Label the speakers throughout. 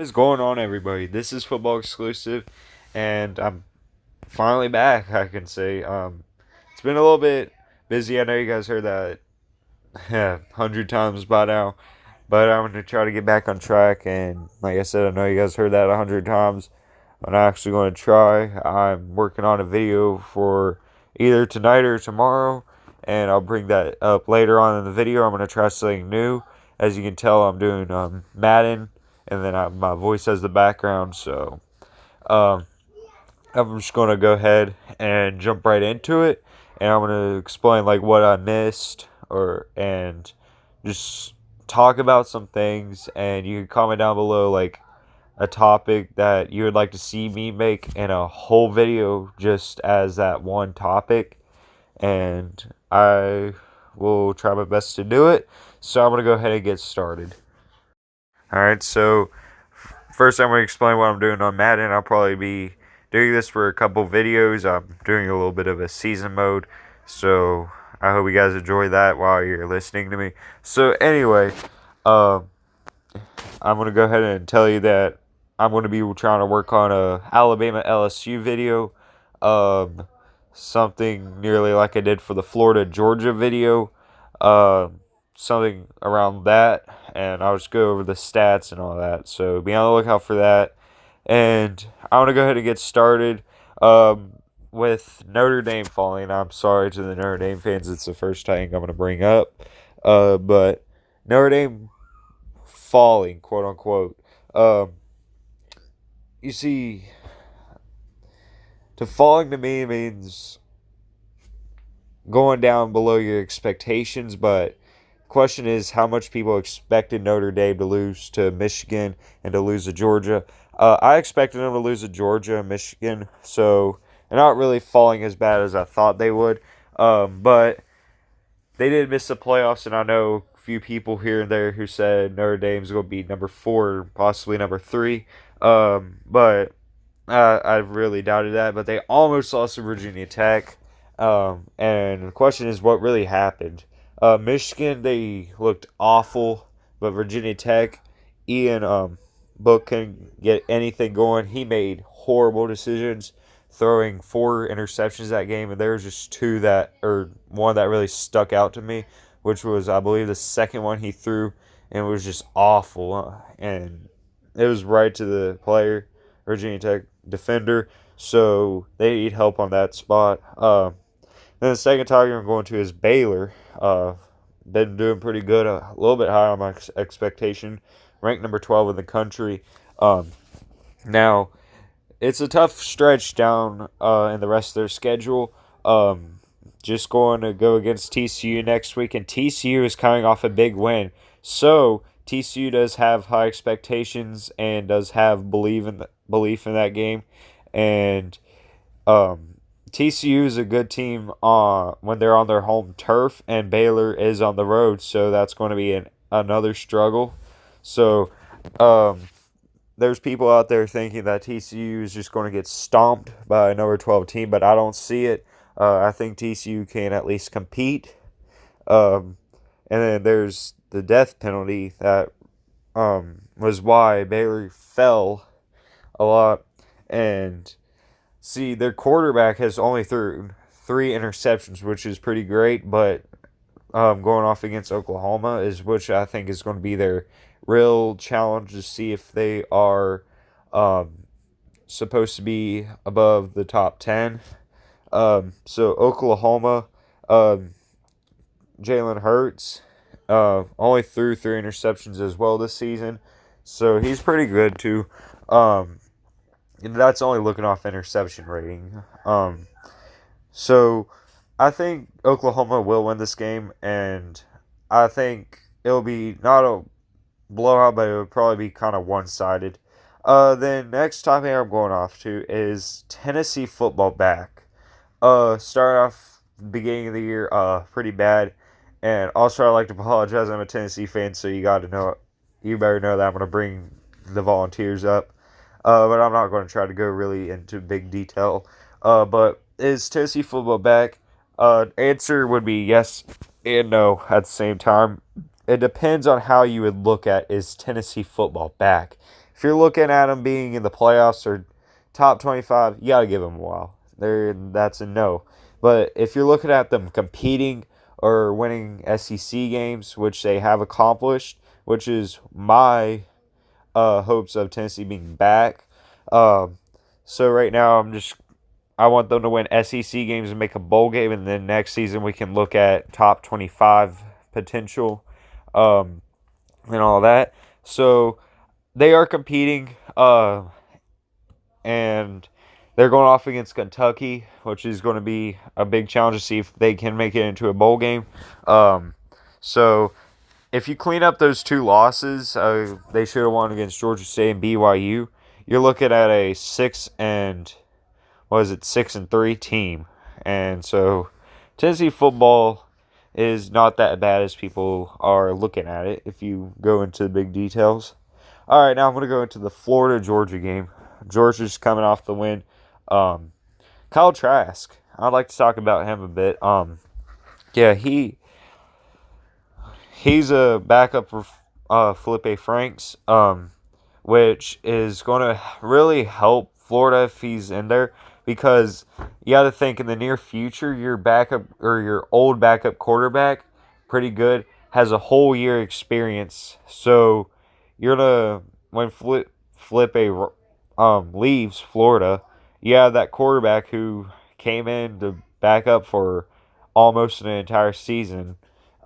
Speaker 1: is going on, everybody? This is Football Exclusive, and I'm finally back. I can say it's been a little bit busy. I know you guys heard that 100 times by now, but I'm gonna try to get back on track. And like I said, I know you guys heard that 100 times. I'm actually going to try. I'm working on a video for either tonight or tomorrow, and I'll bring that up later on in the video. I'm going to try something new. As you can tell, I'm doing Madden, and then my voice has the background. So um, I'm just going to go ahead and jump right into it, and I'm going to explain like what I missed, and just talk about some things. And you can comment down below like a topic that you would like to see me make in a whole video just as that one topic, and I will try my best to do it. So I'm going to go ahead and get started. Alright, so first I'm going to explain what I'm doing on Madden. I'll probably be doing this for a couple videos. I'm doing a little bit of a season mode, so I hope you guys enjoy that while you're listening to me. So anyway, I'm going to go ahead and tell you that I'm going to be trying to work on a Alabama LSU video, um, something nearly like I did for the Florida Georgia video, something around that, and I'll just go over the stats and all that. So be on the lookout for that. And I'm going to go ahead and get started with Notre Dame falling. I'm sorry to the Notre Dame fans. It's the first thing I'm going to bring up. But Notre Dame falling, quote unquote. You see, to falling to me means going down below your expectations, but question is how much people expected Notre Dame to lose to Michigan and to lose to Georgia. I expected them to lose to Georgia and Michigan, so they're not really falling as bad as I thought they would. But they did miss the playoffs, and I know a few people here and there who said Notre Dame's going to be number 4, possibly number 3. But I really doubted that. But they almost lost to Virginia Tech. And the question is, what really happened? Michigan, they looked awful, but Virginia Tech, Ian Book couldn't get anything going. He made horrible decisions, throwing 4 interceptions that game, and there was just one that really stuck out to me, which was, I believe, the second one he threw, and it was just awful, and it was right to the player, Virginia Tech defender, so they need help on that spot. Then the second target I'm going to is Baylor. Been doing pretty good, a little bit higher on my expectation, ranked number 12 in the country. Now, it's a tough stretch down in the rest of their schedule. Just going to go against TCU next week, and TCU is coming off a big win. So TCU does have high expectations and does have belief in that game. And TCU is a good team when they're on their home turf, and Baylor is on the road, so that's going to be another struggle. So there's people out there thinking that TCU is just going to get stomped by a number 12 team, but I don't see it. I think TCU can at least compete. And then there's the death penalty that was why Baylor fell a lot. And see, their quarterback has only thrown 3 interceptions, which is pretty great, but going off against Oklahoma which I think is going to be their real challenge to see if they are supposed to be above the top 10. So Oklahoma, Jalen Hurts only threw 3 interceptions as well this season, so he's pretty good too. And that's only looking off interception rating. So I think Oklahoma will win this game, and I think it'll be not a blowout, but it would probably be kind of one-sided. Then next topic I'm going off to is Tennessee football back. Started off the beginning of the year pretty bad, and also I'd like to apologize. I'm a Tennessee fan, so you better know that I'm going to bring the Volunteers up. But I'm not going to try to go really into big detail. But is Tennessee football back? Answer would be yes and no at the same time. It depends on how you would look at is Tennessee football back. If if you're looking at them being in the playoffs or top 25, you got to give them a while. That's a no. But if you're looking at them competing or winning SEC games, which they have accomplished, which is my hopes of Tennessee being back. So right now I want them to win SEC games and make a bowl game, and then next season we can look at top 25 potential, and all that. So they are competing, and they're going off against Kentucky, which is going to be a big challenge to see if they can make it into a bowl game. So if you clean up those two losses, they should have won against Georgia State and BYU. You're looking at a 6-3 team, and so Tennessee football is not that bad as people are looking at it if you go into the big details. All right, now I'm going to go into the Florida-Georgia game. Georgia's coming off the win. Kyle Trask, I'd like to talk about him a bit. Yeah, he's a backup for Felipe Franks, which is going to really help Florida if he's in there, because you got to think in the near future, your backup or your old backup quarterback, pretty good, has a whole year experience. So you're gonna when Felipe leaves Florida, you have that quarterback who came in to back up for almost an entire season.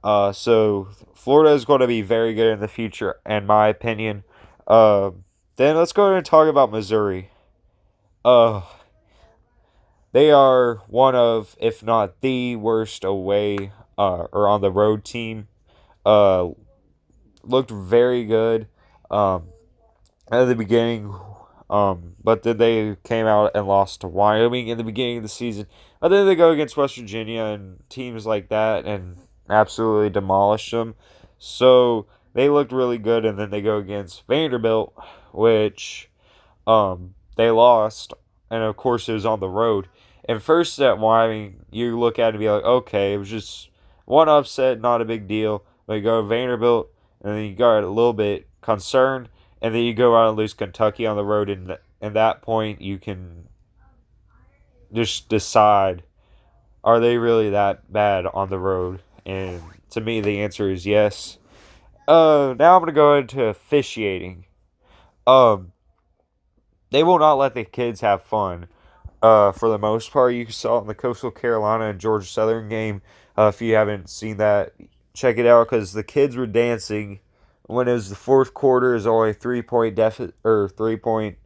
Speaker 1: So Florida is going to be very good in the future, in my opinion. Then let's go ahead and talk about Missouri. Uh, they are one of, if not the worst away or on the road team. Uh, Looked very good at the beginning, but then they came out and lost to Wyoming in the beginning of the season. But then they go against West Virginia and teams like that and absolutely demolish them. So they looked really good, and then they go against Vanderbilt, which they lost, and of course it was on the road. And first at Wyoming, you look at it and be like, okay, it was just one upset, not a big deal. But you go to Vanderbilt, and then you got a little bit concerned, and then you go out and lose Kentucky on the road, and at that point you can just decide, are they really that bad on the road? And to me, the answer is yes. Now I'm going to go into officiating. They will not let the kids have fun. For the most part, you saw it in the Coastal Carolina and Georgia Southern game. If you haven't seen that, check it out, because the kids were dancing when it was the fourth quarter. Is only 3-point deficit or 3-point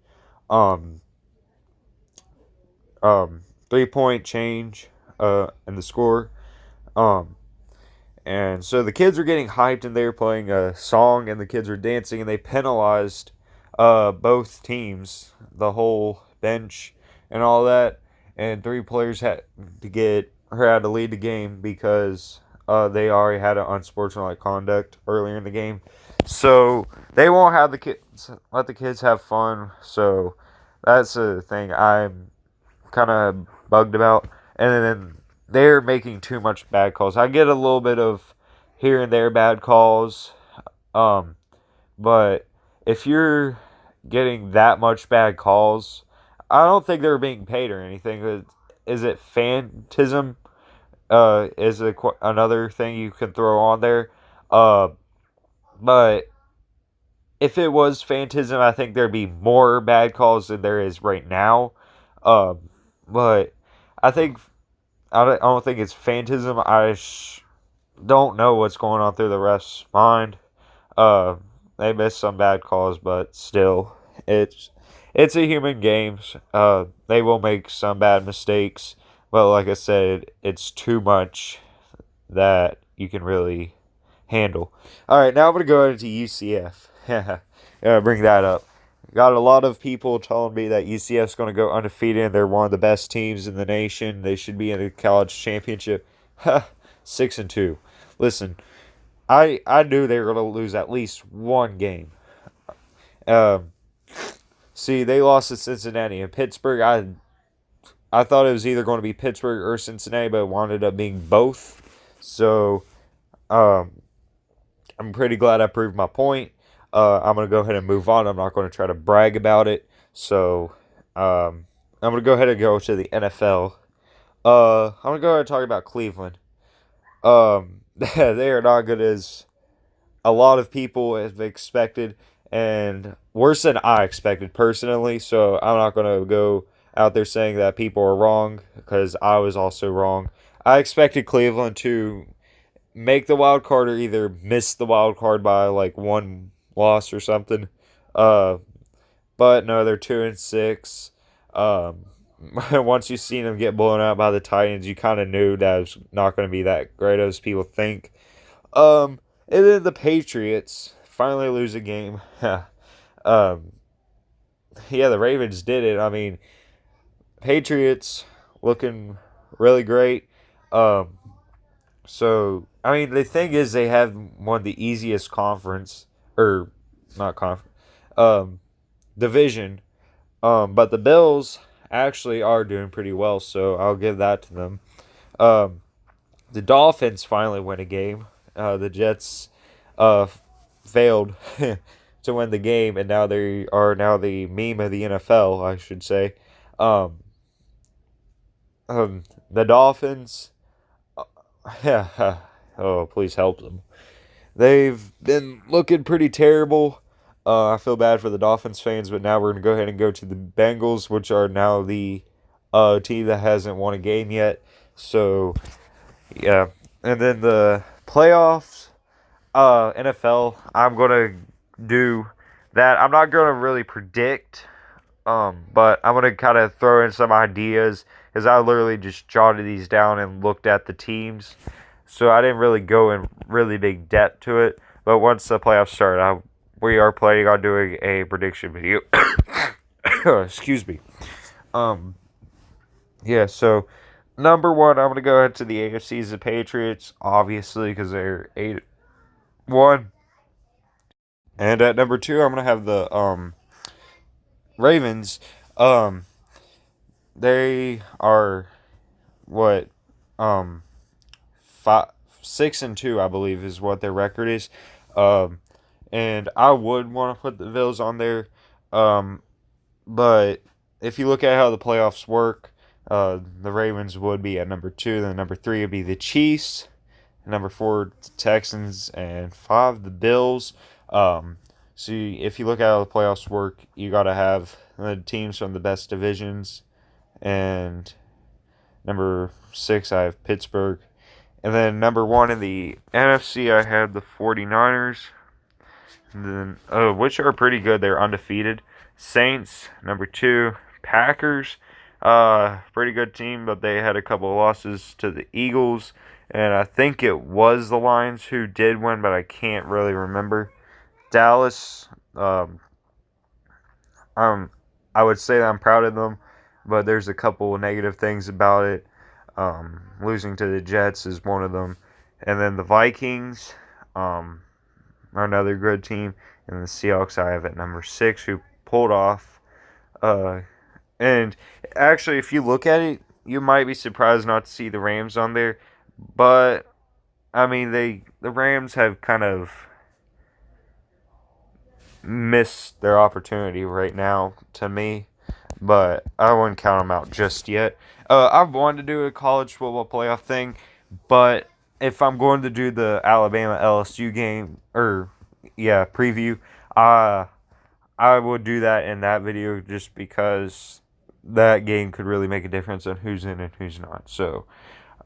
Speaker 1: 3-point change in the score. And so the kids were getting hyped, and they were playing a song, and the kids were dancing, and they penalized both teams, the whole bench and all that, and 3 players had to lead the game because they already had an unsportsmanlike conduct earlier in the game. So they won't have let the kids have fun. So that's the thing I'm kind of bugged about. And then they're making too much bad calls. I get a little bit of here and there bad calls, but if you're getting that much bad calls, I don't think they're being paid or anything. Is it phantasm? Is another thing you can throw on there? But if it was phantasm, I think there'd be more bad calls than there is right now. But I think I don't think it's phantasm. I don't know what's going on through the ref's mind. They missed some bad calls, but still, it's a human game. They will make some bad mistakes, but like I said, it's too much that you can really handle. All right, now I'm going to go into UCF. Bring that up. Got a lot of people telling me that UCF's going to go undefeated and they're one of the best teams in the nation. They should be in a college championship. 6-2. Listen, I knew they were going to lose at least one game. See, they lost to Cincinnati and Pittsburgh. I thought it was either going to be Pittsburgh or Cincinnati, but it wound up being both. So, I'm pretty glad I proved my point. I'm going to go ahead and move on. I'm not going to try to brag about it. So, I'm going to go ahead and go to the NFL. I'm going to go ahead and talk about Cleveland. They are not good as a lot of people have expected, and worse than I expected personally. So I'm not gonna go out there saying that people are wrong because I was also wrong. I expected Cleveland to make the wild card or either miss the wild card by like one loss or something. Uh, but no, they're 2-6. Um, once you seen them get blown out by the Titans, you kind of knew that it was not going to be that great as people think. Um, and then the Patriots finally lose a game. um, yeah, the Ravens did it. I mean, Patriots looking really great. Um, so I mean, the thing is, they have one of the easiest conference or not conference, um, division. But the Bills actually are doing pretty well, so I'll give that to them. Um, the Dolphins finally win a game. The Jets uh, failed to win the game, and now they are now the meme of the NFL, I should say. Um, the Dolphins, yeah, oh, please help them. They've been looking pretty terrible. I feel bad for the Dolphins fans, but now we're going to go ahead and go to the Bengals, which are now the team that hasn't won a game yet. So, yeah. And then the playoffs, NFL, I'm going to do that. I'm not going to really predict, but I'm going to kind of throw in some ideas because I literally just jotted these down and looked at the teams. So I didn't really go in really big depth to it. But once the playoffs start, we are planning on doing a prediction video. Excuse me. Um, yeah, so number one, I'm going to go ahead to the AFC's the Patriots, obviously, because they're 8-1. And at number two, I'm going to have the Ravens. Um, they are what? Um, 6-2, I believe, is what their record is. And I would want to put the Bills on there. But if you look at how the playoffs work, the Ravens would be at number two. Then number three would be the Chiefs. Number four, the Texans, and five, the Bills. So if you look at how the playoffs work, you got to have the teams from the best divisions. And number six, I have Pittsburgh. And then number one in the NFC, I had the 49ers. And then, which are pretty good. They're undefeated. Saints, number two. Packers, pretty good team, but they had a couple of losses to the Eagles. And I think it was the Lions who did win, but I can't really remember. Dallas, I would say that I'm proud of them, but there's a couple of negative things about it. Losing to the Jets is one of them. And then the Vikings are another good team. And the Seahawks I have at number six, who pulled off. And actually, if you look at it, you might be surprised not to see the Rams on there. But, I mean, the Rams have kind of missed their opportunity right now, to me. But I wouldn't count them out just yet. I've wanted to do a college football playoff thing, but if I'm going to do the Alabama LSU game, preview, I would do that in that video just because that game could really make a difference on who's in and who's not. So,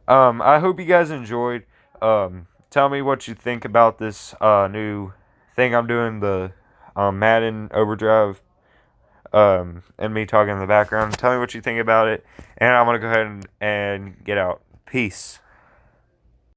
Speaker 1: I hope you guys enjoyed. Tell me what you think about this new thing I'm doing, the Madden Overdrive. And me talking in the background. Tell me what you think about it, and I'm gonna go ahead and get out. Peace.